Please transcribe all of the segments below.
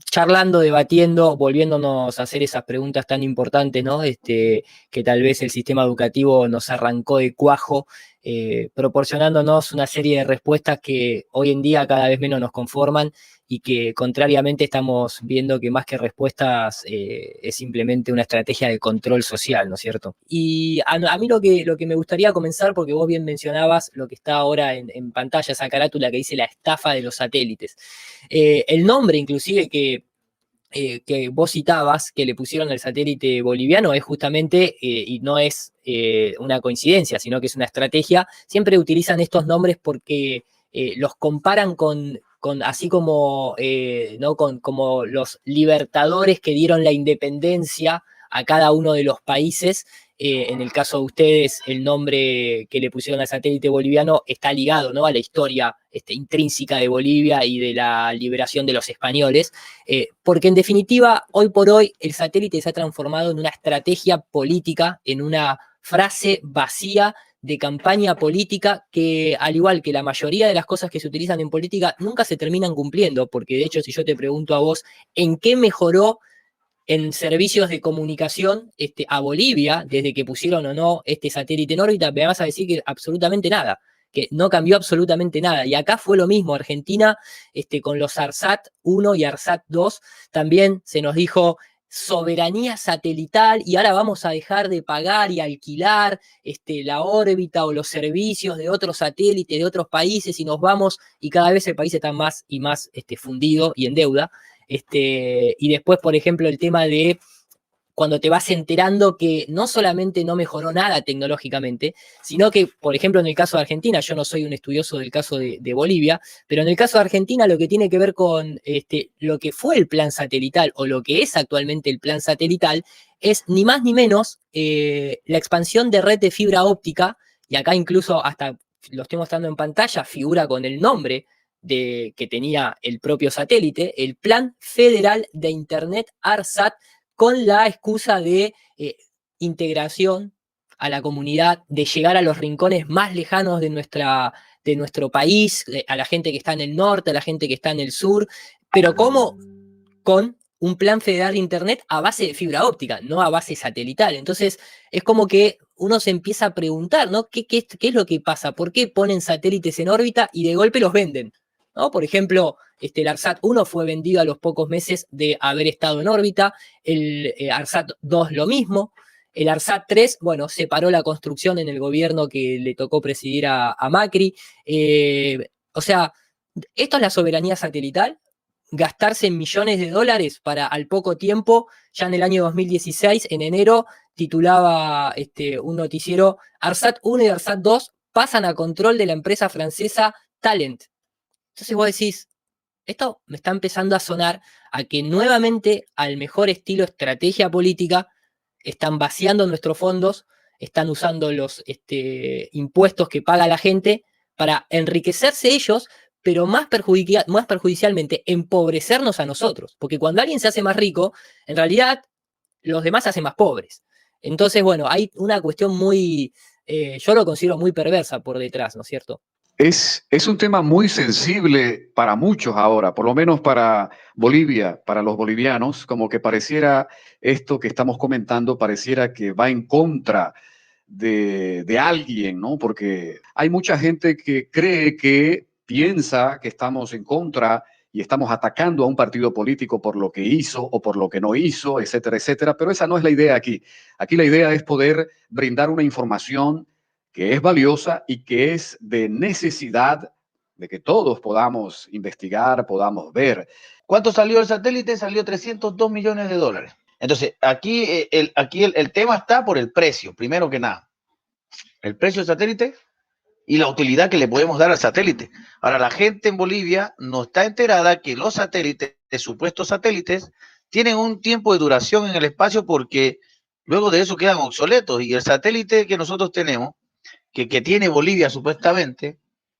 charlando, debatiendo, volviéndonos a hacer esas preguntas tan importantes, ¿no? Que tal vez el sistema educativo nos arrancó de cuajo, proporcionándonos una serie de respuestas que hoy en día cada vez menos nos conforman y que contrariamente estamos viendo que más que respuestas es simplemente una estrategia de control social, ¿no es cierto? Y a mí lo que me gustaría comenzar, porque vos bien mencionabas lo que está ahora en pantalla, esa carátula que dice la estafa de los satélites. El nombre inclusive que vos citabas, que le pusieron al satélite boliviano, es justamente, y no es una coincidencia, sino que es una estrategia, siempre utilizan estos nombres porque los comparan con así como, ¿no? Como los libertadores que dieron la independencia a cada uno de los países. En el caso de ustedes, el nombre que le pusieron al satélite boliviano está ligado, ¿no? A la historia intrínseca de Bolivia y de la liberación de los españoles, porque en definitiva, hoy por hoy, el satélite se ha transformado en una estrategia política, en una frase vacía de campaña política que, al igual que la mayoría de las cosas que se utilizan en política, nunca se terminan cumpliendo, porque de hecho, si yo te pregunto a vos, ¿en qué mejoró en servicios de comunicación a Bolivia, desde que pusieron o no este satélite en órbita? Me vas a decir que absolutamente nada, que no cambió absolutamente nada. Y acá fue lo mismo, Argentina, con los ARSAT 1 y ARSAT 2, también se nos dijo soberanía satelital y ahora vamos a dejar de pagar y alquilar la órbita o los servicios de otros satélites de otros países y nos vamos, y cada vez el país está más y más fundido y en deuda. Y después, por ejemplo, el tema de cuando te vas enterando que no solamente no mejoró nada tecnológicamente, sino que, por ejemplo, en el caso de Argentina, yo no soy un estudioso del caso de Bolivia, pero en el caso de Argentina lo que tiene que ver con lo que fue el plan satelital o lo que es actualmente el plan satelital es ni más ni menos la expansión de red de fibra óptica, y acá incluso hasta lo estoy mostrando en pantalla, figura con el nombre que tenía el propio satélite, el Plan Federal de Internet ARSAT, con la excusa de integración a la comunidad, de llegar a los rincones más lejanos de nuestro país, a la gente que está en el norte, a la gente que está en el sur, pero ¿cómo? Con un plan federal de Internet a base de fibra óptica, no a base satelital. Entonces, es como que uno se empieza a preguntar, ¿no? ¿Qué es lo que pasa? ¿Por qué ponen satélites en órbita y de golpe los venden? ¿No? Por ejemplo, el ARSAT 1 fue vendido a los pocos meses de haber estado en órbita, el ARSAT 2 lo mismo, el ARSAT 3, bueno, se paró la construcción en el gobierno que le tocó presidir a Macri. O sea, esto es la soberanía satelital, gastarse millones de dólares para al poco tiempo, ya en el año 2016, en enero, titulaba un noticiero, ARSAT 1 y ARSAT 2 pasan a control de la empresa francesa Talent. Entonces vos decís, esto me está empezando a sonar a que nuevamente, al mejor estilo estrategia política, están vaciando nuestros fondos, están usando los impuestos que paga la gente para enriquecerse ellos, pero más perjudicialmente, empobrecernos a nosotros. Porque cuando alguien se hace más rico, en realidad los demás se hacen más pobres. Entonces, bueno, hay una cuestión muy, yo lo considero muy perversa por detrás, ¿no es cierto? Es un tema muy sensible para muchos ahora, por lo menos para Bolivia, para los bolivianos, como que pareciera esto que estamos comentando, pareciera que va en contra de alguien, ¿no? Porque hay mucha gente que cree que piensa que estamos en contra y estamos atacando a un partido político por lo que hizo o por lo que no hizo, etcétera, etcétera. Pero esa no es la idea aquí. Aquí la idea es poder brindar una información que es valiosa y que es de necesidad de que todos podamos investigar, podamos ver. ¿Cuánto salió el satélite? Salió 302 millones de dólares. Entonces, aquí el tema está por el precio, primero que nada. El precio del satélite y la utilidad que le podemos dar al satélite. Ahora, la gente en Bolivia no está enterada que los satélites, supuestos satélites, tienen un tiempo de duración en el espacio porque luego de eso quedan obsoletos. Y el satélite que nosotros tenemos, que tiene Bolivia supuestamente,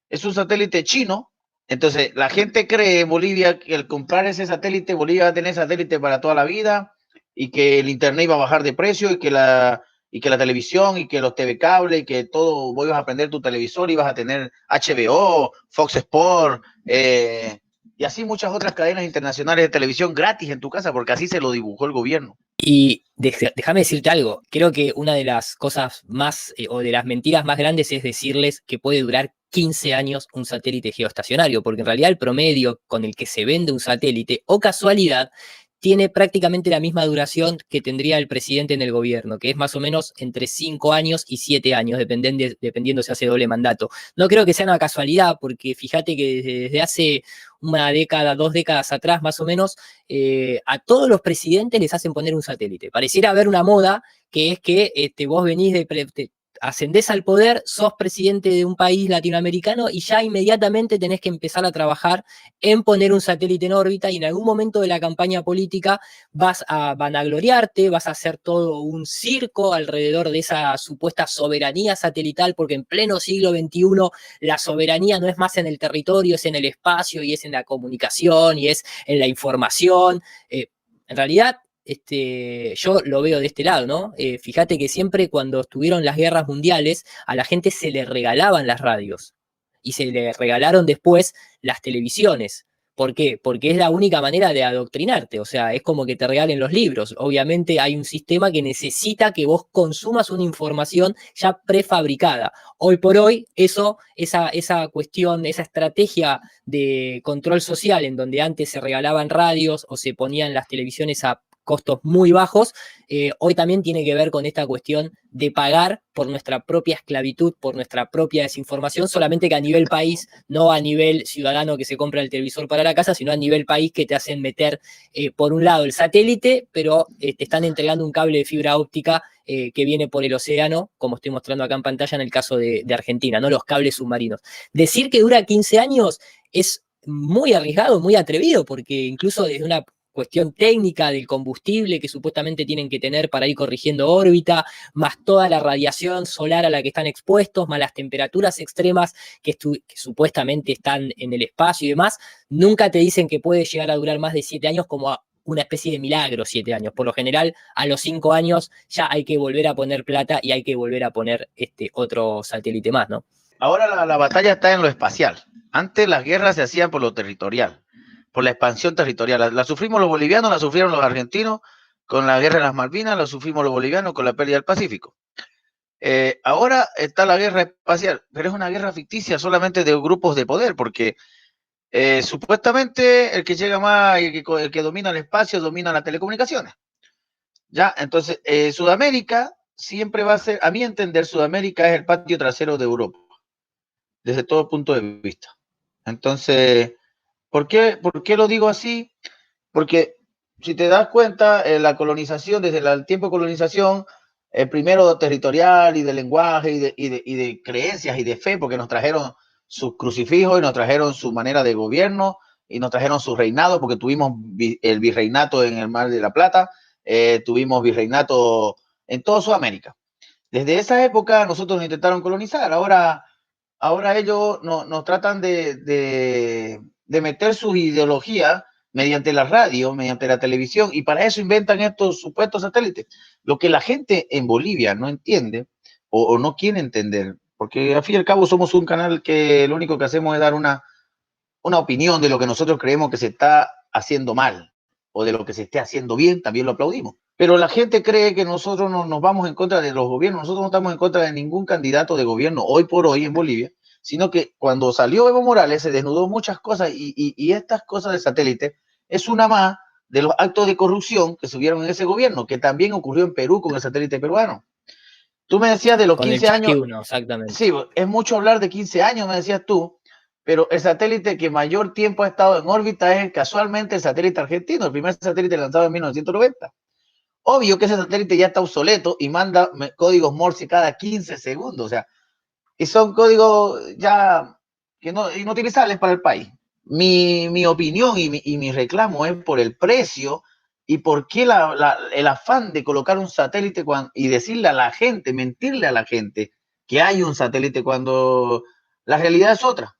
es un satélite chino. Entonces, la gente cree en Bolivia que al comprar ese satélite, Bolivia va a tener satélite para toda la vida y que el internet va a bajar de precio y que la televisión y que los TV cable y que todo, vos ibas a prender tu televisor y vas a tener HBO, Fox Sport, y Y así muchas otras cadenas internacionales de televisión gratis en tu casa, porque así se lo dibujó el gobierno. Y déjame decirte algo, creo que una de las cosas más o de las mentiras más grandes es decirles que puede durar 15 años un satélite geoestacionario, porque en realidad el promedio con el que se vende un satélite, o casualidad, tiene prácticamente la misma duración que tendría el presidente en el gobierno, que es más o menos entre 5 años y 7 años, dependiendo si hace doble mandato. No creo que sea una casualidad, porque fíjate que desde hace una década, 2 décadas atrás más o menos, a todos los presidentes les hacen poner un satélite. Pareciera haber una moda que es que vos venís ascendés al poder, sos presidente de un país latinoamericano y ya inmediatamente tenés que empezar a trabajar en poner un satélite en órbita y en algún momento de la campaña política vas a vanagloriarte, vas a hacer todo un circo alrededor de esa supuesta soberanía satelital, porque en pleno siglo XXI la soberanía no es más en el territorio, es en el espacio y es en la comunicación y es en la información. En realidad, yo lo veo de este lado, ¿no? Fíjate que siempre cuando estuvieron las guerras mundiales, a la gente se le regalaban las radios y se le regalaron después las televisiones. ¿Por qué? Porque es la única manera de adoctrinarte, o sea, es como que te regalen los libros. Obviamente hay un sistema que necesita que vos consumas una información ya prefabricada. Hoy por hoy, esa cuestión, esa estrategia de control social en donde antes se regalaban radios o se ponían las televisiones a costos muy bajos, hoy también tiene que ver con esta cuestión de pagar por nuestra propia esclavitud, por nuestra propia desinformación, solamente que a nivel país, no a nivel ciudadano que se compra el televisor para la casa, sino a nivel país que te hacen meter, por un lado, el satélite, pero te están entregando un cable de fibra óptica que viene por el océano, como estoy mostrando acá en pantalla en el caso de Argentina, ¿no? Los cables submarinos. Decir que dura 15 años es muy arriesgado, muy atrevido, porque incluso desde una cuestión técnica del combustible que supuestamente tienen que tener para ir corrigiendo órbita, más toda la radiación solar a la que están expuestos, más las temperaturas extremas que supuestamente están en el espacio y demás, nunca te dicen que puede llegar a durar más de 7 años como una especie de milagro 7 años. Por lo general, a los 5 años ya hay que volver a poner plata y hay que volver a poner otro satélite más, ¿no? Ahora la batalla está en lo espacial. Antes las guerras se hacían por lo territorial, por la expansión territorial. La sufrimos los bolivianos, la sufrieron los argentinos con la guerra de las Malvinas, la sufrimos los bolivianos con la pérdida del Pacífico. Ahora está la guerra espacial, pero es una guerra ficticia solamente de grupos de poder, porque supuestamente el que llega más, el que domina el espacio, domina las telecomunicaciones. Ya, entonces, Sudamérica siempre va a ser, a mi entender, Sudamérica es el patio trasero de Europa, desde todo punto de vista. Entonces, ¿por qué lo digo así? Porque si te das cuenta, la colonización, desde el tiempo de colonización, primero territorial y de lenguaje y de creencias y de fe, porque nos trajeron sus crucifijos y nos trajeron su manera de gobierno y nos trajeron sus reinados, porque tuvimos el virreinato en el Mar de la Plata, tuvimos virreinato en toda Sudamérica. Desde esa época nosotros nos intentaron colonizar, ahora ellos nos tratan de meter su ideología mediante la radio, mediante la televisión, y para eso inventan estos supuestos satélites. Lo que la gente en Bolivia no entiende o no quiere entender, porque al fin y al cabo somos un canal que lo único que hacemos es dar una opinión de lo que nosotros creemos que se está haciendo mal, o de lo que se esté haciendo bien, también lo aplaudimos. Pero la gente cree que nosotros nos vamos en contra de los gobiernos. Nosotros no estamos en contra de ningún candidato de gobierno hoy por hoy en Bolivia, sino que cuando salió Evo Morales se desnudó muchas cosas y estas cosas de satélite es una más de los actos de corrupción que se vieron en ese gobierno, que también ocurrió en Perú con el satélite peruano. Tú me decías de los Con 15 el años. 1, exactamente. Sí, es mucho hablar de 15 años, me decías tú, pero el satélite que mayor tiempo ha estado en órbita es casualmente el satélite argentino, el primer satélite lanzado en 1990. Obvio que ese satélite ya está obsoleto y manda códigos Morse cada 15 segundos, o sea, y son códigos ya que no inutilizables para el país. Mi opinión y mi reclamo es por el precio y por qué el afán de colocar un satélite y decirle a la gente, mentirle a la gente que hay un satélite cuando la realidad es otra.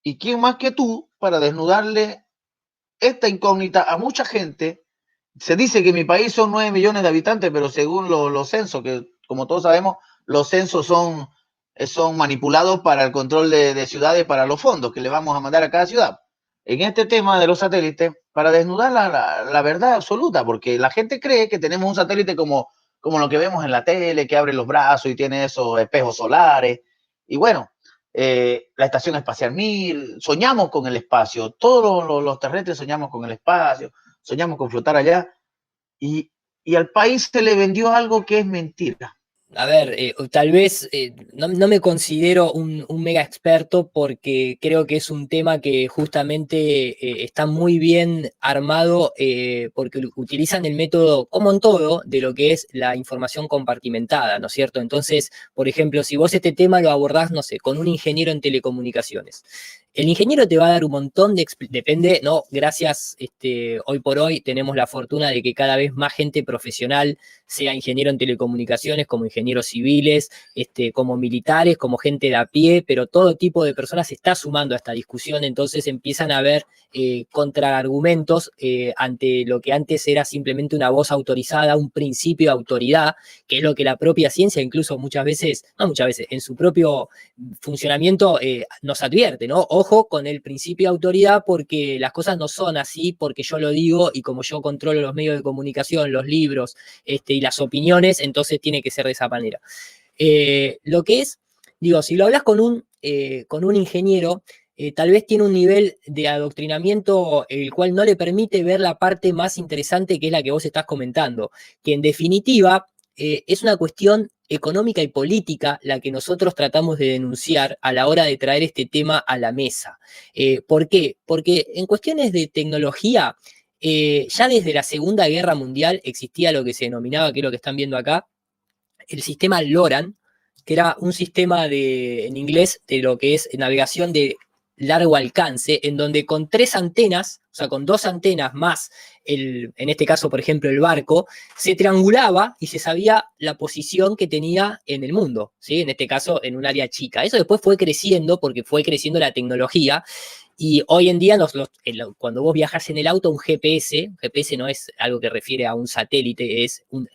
¿Y quién más que tú para desnudarle esta incógnita a mucha gente? Se dice que mi país son 9 millones de habitantes, pero según los censos, que como todos sabemos, los censos son manipulados para el control de ciudades, para los fondos que le vamos a mandar a cada ciudad. en este tema de los satélites para desnudar la verdad absoluta, porque la gente cree que tenemos un satélite como lo que vemos en la tele, que abre los brazos y tiene esos espejos solares. Y bueno, la Estación Espacial Mir, soñamos con el espacio, todos los terrestres soñamos con el espacio, soñamos con flotar allá, y, y al país se le vendió algo que es mentira. A ver, tal vez no me considero un mega experto porque creo que es un tema que justamente está muy bien armado porque utilizan el método, como en todo, de lo que es la información compartimentada, ¿no es cierto? Entonces, por ejemplo, si vos este tema lo abordás, no sé, con un ingeniero en telecomunicaciones, el ingeniero te va a dar un montón depende, ¿no? Gracias, hoy por hoy tenemos la fortuna de que cada vez más gente profesional sea ingeniero en telecomunicaciones, como ingenieros civiles, como militares, como gente de a pie, pero todo tipo de personas se está sumando a esta discusión, entonces empiezan a haber contraargumentos ante lo que antes era simplemente una voz autorizada, un principio de autoridad, que es lo que la propia ciencia, incluso muchas veces, no muchas veces, en su propio funcionamiento nos advierte, ¿no? Ojo con el principio de autoridad porque las cosas no son así porque yo lo digo y como yo controlo los medios de comunicación, los libros, y las opiniones, entonces tiene que ser de esa manera. Lo que es, digo, si lo hablas con un ingeniero, tal vez tiene un nivel de adoctrinamiento el cual no le permite ver la parte más interesante que es la que vos estás comentando, que en definitiva es una cuestión económica y política la que nosotros tratamos de denunciar a la hora de traer este tema a la mesa. ¿Por qué? Porque en cuestiones de tecnología, ya desde la Segunda Guerra Mundial existía lo que se denominaba, que es lo que están viendo acá, el sistema LORAN, que era un sistema en inglés de lo que es navegación de largo alcance, en donde con 3 antenas, o sea, con 2 antenas más, en este caso, por ejemplo, el barco, se triangulaba y se sabía la posición que tenía en el mundo, ¿sí? En este caso, en un área chica. Eso después fue creciendo porque fue creciendo la tecnología y hoy en día, cuando vos viajas en el auto, un GPS no es algo que refiere a un satélite, es un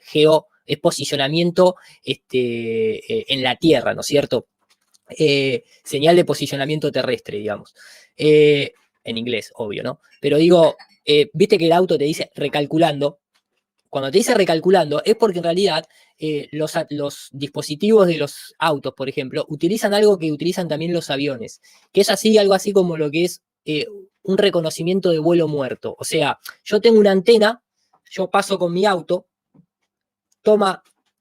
es posicionamiento en la Tierra, ¿no es cierto? Señal de posicionamiento terrestre, digamos. En inglés, obvio, ¿no? Pero digo, viste que el auto te dice recalculando. Cuando te dice recalculando es porque en realidad los dispositivos de los autos, por ejemplo, utilizan algo que utilizan también los aviones, que es así, algo así como lo que es un reconocimiento de vuelo muerto. O sea, yo tengo una antena, yo paso con mi auto,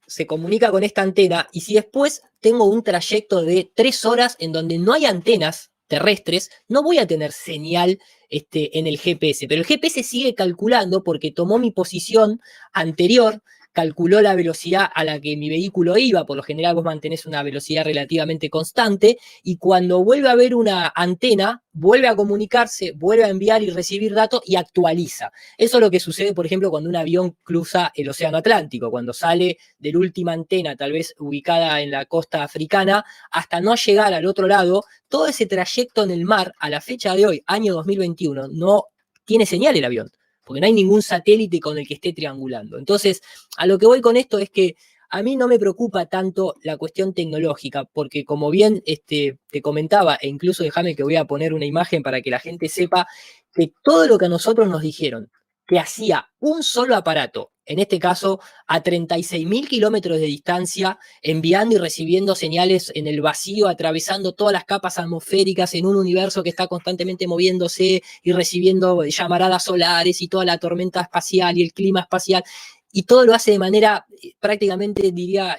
se comunica con esta antena y si después tengo un trayecto de 3 horas en donde no hay antenas terrestres, no voy a tener señal en el GPS, pero el GPS sigue calculando porque tomó mi posición anterior, calculó la velocidad a la que mi vehículo iba, por lo general vos mantenés una velocidad relativamente constante, y cuando vuelve a haber una antena, vuelve a comunicarse, vuelve a enviar y recibir datos y actualiza. Eso es lo que sucede, por ejemplo, cuando un avión cruza el Océano Atlántico, cuando sale de la última antena, tal vez ubicada en la costa africana, hasta no llegar al otro lado, todo ese trayecto en el mar, a la fecha de hoy, año 2021, no tiene señal el avión, porque no hay ningún satélite con el que esté triangulando. Entonces, a lo que voy con esto es que a mí no me preocupa tanto la cuestión tecnológica, porque como bien te comentaba, e incluso déjame que voy a poner una imagen para que la gente sepa que todo lo que a nosotros nos dijeron que hacía un solo aparato, en este caso a 36.000 kilómetros de distancia, enviando y recibiendo señales en el vacío, atravesando todas las capas atmosféricas en un universo que está constantemente moviéndose y recibiendo llamaradas solares y toda la tormenta espacial y el clima espacial, y todo lo hace de manera prácticamente, diría,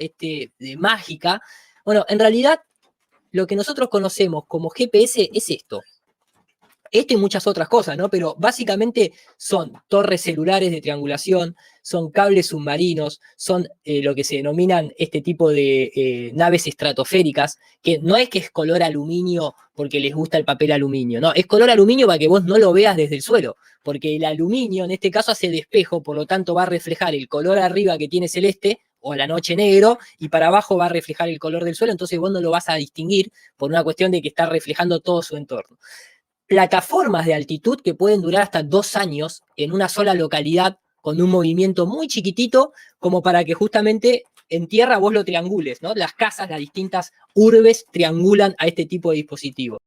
mágica. Bueno, en realidad, lo que nosotros conocemos como GPS es esto. Esto y muchas otras cosas, ¿no? Pero básicamente son torres celulares de triangulación, son cables submarinos, son lo que se denominan este tipo de naves estratosféricas, que no es que es color aluminio porque les gusta el papel aluminio, no, es color aluminio para que vos no lo veas desde el suelo, porque el aluminio en este caso hace de espejo, por lo tanto va a reflejar el color arriba que tiene celeste, o a la noche negro, y para abajo va a reflejar el color del suelo, entonces vos no lo vas a distinguir por una cuestión de que está reflejando todo su entorno. Plataformas de altitud que pueden durar hasta 2 años en una sola localidad con un movimiento muy chiquitito, como para que justamente en tierra vos lo triangules, ¿no? Las casas, las distintas urbes triangulan a este tipo de dispositivos.